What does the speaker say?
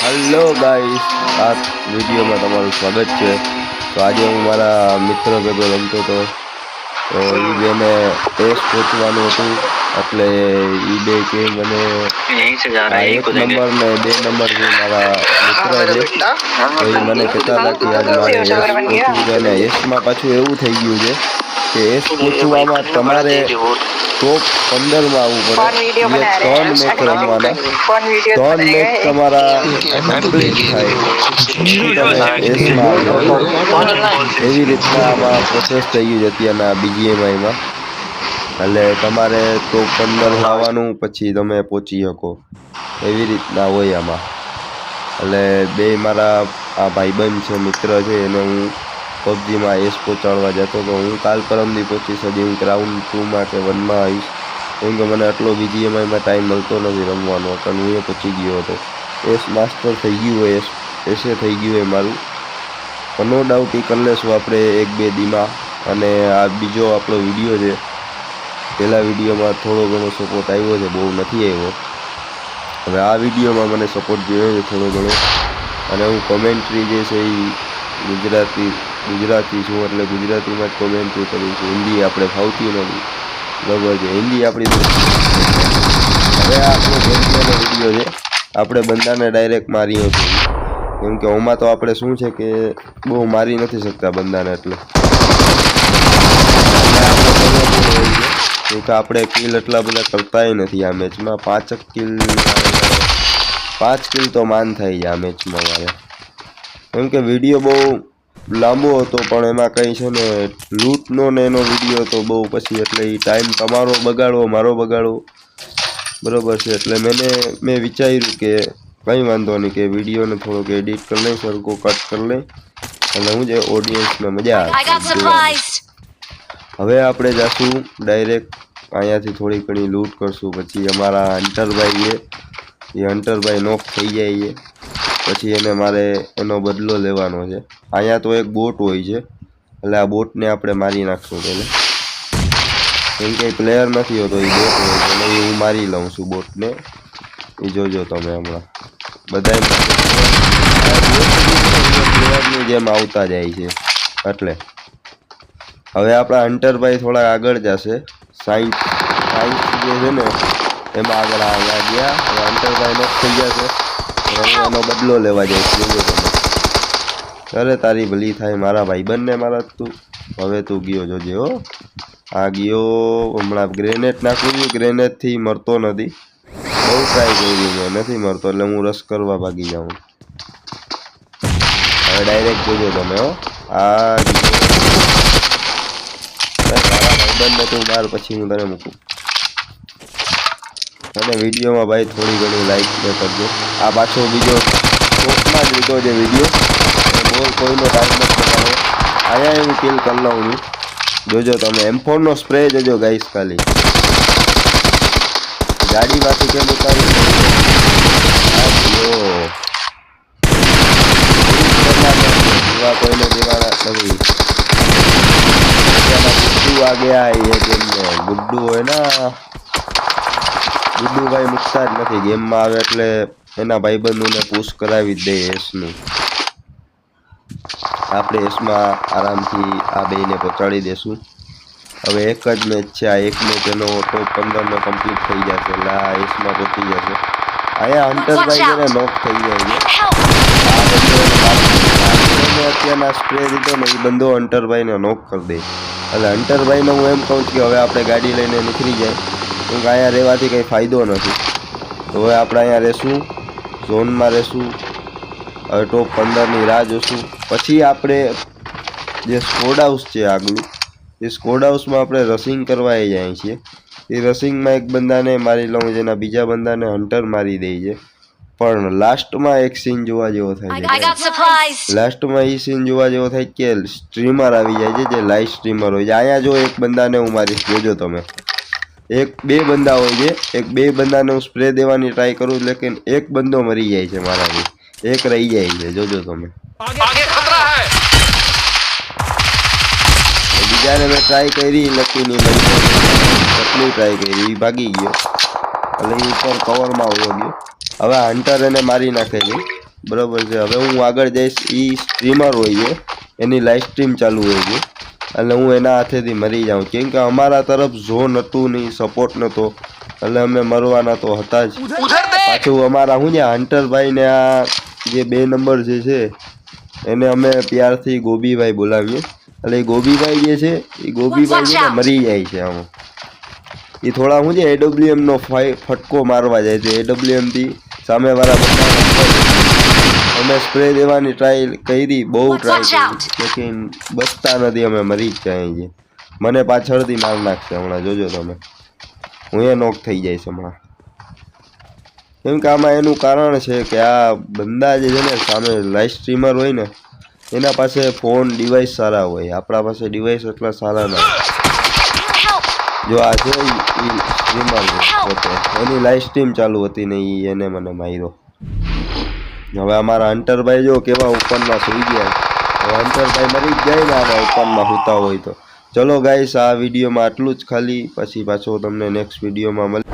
Hello guys, આ વિડીયોમાં તમારું સ્વાગત છે। તો આજે હું મારા મિત્ર ભેગો રમતો હતો, તો એ બેને ટેસ્ટ પહોંચવાનું હતું, એટલે એ બે કે મને એક નંબર ને 2 નંબર જે મારા મિત્ર છે તો એ મને કહેતા હતા કે આજ મારે એસ પહોંચવું છે, અને એસમાં પાછું એવું થઈ ગયું છે કે એસ પહોંચવામાં તમારે ટોપ 15 માં આવવું પડે। એ 3 મેચ રમવાના, 3 મેચ તમારા કમ્પ્લીટ થાય પછી તમે એસમાં આવી। એવી રીતના આમાં પ્રોસેસ થઈ ગયું છે અત્યારના બીજીએમઆઈમાં, એટલે તમારે ટોપ 15 માં આવવાનું પછી તમે પહોંચી શકો, એવી રીતના હોય આમાં। એટલે બે મારા આ ભાઈબંધ છે, મિત્ર છે, એને હું પબજીમાં એસ પહોંચાડવા જતો તો હું કાલ પરમથી પહોંચીશ, હજી હું રાઉન્ડ 2 માં કે 1 માં આવીશ, કેમ કે મને આટલો બીજીએમઆઈમાં ટાઈમ મળતો નથી રમવાનો, પણ હું એ પહોંચી ગયો હતો। એસ માસ્ટર થઈ ગયું હોય, એસે થઈ ગયું હોય મારું, પણ નો ડાઉટ એ કરી લેશું આપણે 1-2 દીમાં। અને આ બીજો આપણો વિડીયો છે, પહેલા વિડીયોમાં થોડો ઘણો સપોર્ટ આવ્યો છે, બહુ નથી આવ્યો, હવે આ વિડીયોમાં મને સપોર્ટ જોયો છે થોડો ઘણો। અને હું કોમેન્ટ્રી જે છે એ ગુજરાતી છું, એટલે ગુજરાતીમાં જ કોમેન્ટ્રી કરું છું, હિન્દી આપણે ફાવતી નથી, બરાબર છે, હિન્દી આપણી। હવે આ આપણો ગેમપ્લેનો વિડીયો છે, આપણે બંદાને ડાયરેક્ટ મારીએ છીએ, કેમ કે ઓમાં તો આપણે શું છે કે બહુ મારી નથી શકતા બંદાને, એટલે કેમ કે આપણે કિલ એટલા બધા કરતાય નથી આ મેચમાં। 5 કિલ તો માન થાય છે આ મેચમાં મારે, કેમ કે વિડીયો બહુ લાંબો હતો, પણ એમાં કંઈ છે ને લૂંટનો ને એનો વિડીયો તો બહુ પછી, એટલે એ ટાઈમ તમારો બગાડવો મારો બગાડવો, બરાબર છે। એટલે મેં વિચાર્યું કે કંઈ વાંધો નહીં, કે વિડીયોને થોડોક એડિટ કરી લઈ, સરખો કટ કરી લઈ, અને હું જે ઓડિયન્સને મજા આવે। હવે આપણે જાશું ડાયરેક્ટ અહીંયાથી થોડી ઘણી લૂંટ કરશું, પછી અમારા હન્ટરભાઈ છે એ હન્ટરભાઈ નોક થઈ જાય છે, પછી એને મારે એનો બદલો લેવાનો છે। અહીંયા તો એક બોટ હોય છે, એટલે આ બોટને આપણે મારી નાખશું પહેલાં, કેમ કે પ્લેયર નથી હોતો, એ બોટ હોય છે, એટલે હું મારી લઉં છું બોટને, એ જોજો તમે હમણાં બધા પ્લેયરની જેમ આવતા જાય છે। એટલે હવે આપણા હન્ટરભાઈ થોડા આગળ જશે, સાયન્સ જે છે ને એમાં આગળ આવ્યા ગયા, હવે હન્ટરભાઈ નોક થઈ જશે, હું એનો બદલો લેવા જઈશ, જોજો તમે। અરે તારી ભલી થાય મારા ભાઈબંધને મારા તું, હવે તું ગયો જોજે હો, આ ગયો હમણાં ગ્રેનેડ નાખું, ગ્રેનેડથી મરતો નથી, બહુ ટ્રાય કરી મેં, નથી મરતો, એટલે હું રશ કરવા ભાગી જાઉં। હવે ડાયરેક્ટ જોજો તમે હો, આ તારા ભાઈબંધને તું માર, પછી હું તને મૂકું। અને વિડીયોમાં ભાઈ થોડી ઘણી લાઈક ને કરજો। આ પાછો બીજો શોર્ટમાં જ લીધો છે વિડીયો, બહુ કોઈનો ટાઈમ નથી બતાવો, અહીંયા હું કિલ કરી લઉં છું, જોજો તમે। M4નો સ્પ્રે જોજો ગાઈસ, ખાલી ગાડીમાંથી કેમ ઉતારી કોઈને દેવાના નથી। ગુડ્ડુ આ ગયા, એ ગેમને ગુડ્ડુ હોય ને, ગુડ્ડુ ભાઈ મૂકતા જ નથી ગેમમાં આવે એટલે એના ભાઈબંધોને પુશ કરાવી જ દે એસનું। આપણે એસમાં આરામથી આ બેને પહોંચાડી દેશું। હવે એક જ મેચ છે, આ એક મેચ એનો ટોપ 15 કમ્પ્લીટ થઈ જશે, એટલે આ એસમાં પહોંચી જશે। અહીંયા હન્ટરભાઈ જેને નોક થઈ જાય છે, અત્યારના સ્પ્રે દીધો ને એ બંધો હન્ટરભાઈને નોક કરી દે, એટલે હન્ટરભાઈને હું એમ કહું છું કે હવે આપણે ગાડી લઈને નીકળી જાય, કેમ કે અહીંયા રહેવાથી કંઈ ફાયદો નથી। તો હવે આપણે અહીંયા રહેશું, ઝોનમાં રહેશું, હવે ટોપ 15ની રાહ જોશું, પછી આપણે જે સ્કોડ હાઉસ છે આગલું, એ સ્કોડ હાઉસમાં આપણે રસિંગ કરવા જાય છીએ। એ રસિંગમાં એક બંદાને મારી લઉં, જેના બીજા બંદાને હન્ટર મારી દે છે, પણ લાસ્ટમાં એક સીન જોવા જેવો થાય છે। લાસ્ટમાં એ સીન જોવા જેવો થાય કે સ્ટ્રીમર આવી જાય છે, જે લાઈવ સ્ટ્રીમર હોય છે। અહીંયા જો એક બંદાને હું મારીશ, જોજો તમે, 1-2 બંદા હોય છે, 1-2 બંદાને હું સ્પ્રે દેવાની ટ્રાય કરું, લેકિન એક બંદો મરી જાય છે મારાથી, એક રહી જાય છે, જોજો તમે। બીજાને મેં ટ્રાય કરી, લકી નહીં મળી, કેટલી ટ્રાય કરી, એ ભાગી ગયો, એટલે એ ઉપર કવરમાં વયો ગયો। હવે હન્ટર એને મારી નાખે છે, બરાબર છે. હવે હું આગળ જઈશ. એ સ્ટ્રીમર હોય છે, એની લાઈવ સ્ટ્રીમ ચાલુ હોય છે, એટલે હું એના હાથેથી મરી જાઉં, કેમ કે અમારા તરફ ઝોન હતું નહીં, સપોર્ટ નહોતો, એટલે અમે મરવાના તો હતા જ. પાછું અમારા શું છે હંટરભાઈ ને આ જે 2 નંબર જે છે એને અમે પ્યારથી ગોબીભાઈ બોલાવીએ. એટલે એ ગોબીભાઈ જે છે એ ગોબીભાઈ છે ને મરી જાય છે. આમાં એ થોડા શું છે AWM નો ફટકો મારવા જાય છે. AWM થી સામેવાળા બંદા અમે સ્પ્રે દેવાની ટ્રાય કરી, બહુ ટ્રાય કરી, લેકિન બચતા નથી, અમે મરી જ જાય છે. મને પાછળથી માર નાખશે હમણાં, જોજો તમે. હું એ નોક થઈ જઈશ હમણાં, કેમ કે આમાં એનું કારણ છે કે આ બંદા જે છે ને સામે લાઈવ સ્ટ્રીમર હોય ને એના પાસે ફોન ડિવાઇસ સારા હોય, આપણા પાસે ડિવાઇસ એટલા સારા ના. જો આ છે એ સ્ટ્રીમર છે પોતે, એની લાઈવ સ્ટ્રીમ ચાલુ હતી ને એને મને માર્યો. હવે અમારા હંટરભાઈ જો કેવા ઉપરમાં સુઈ ગયા. હવે હંટરભાઈ મરી જ જાય ને આમાં ઉપરમાં સૂતા હોય તો. ચલો ગાઈસ, આ વિડીયોમાં આટલું જ ખાલી, પછી પાછો તમને નેક્સ્ટ વિડીયોમાં મળે.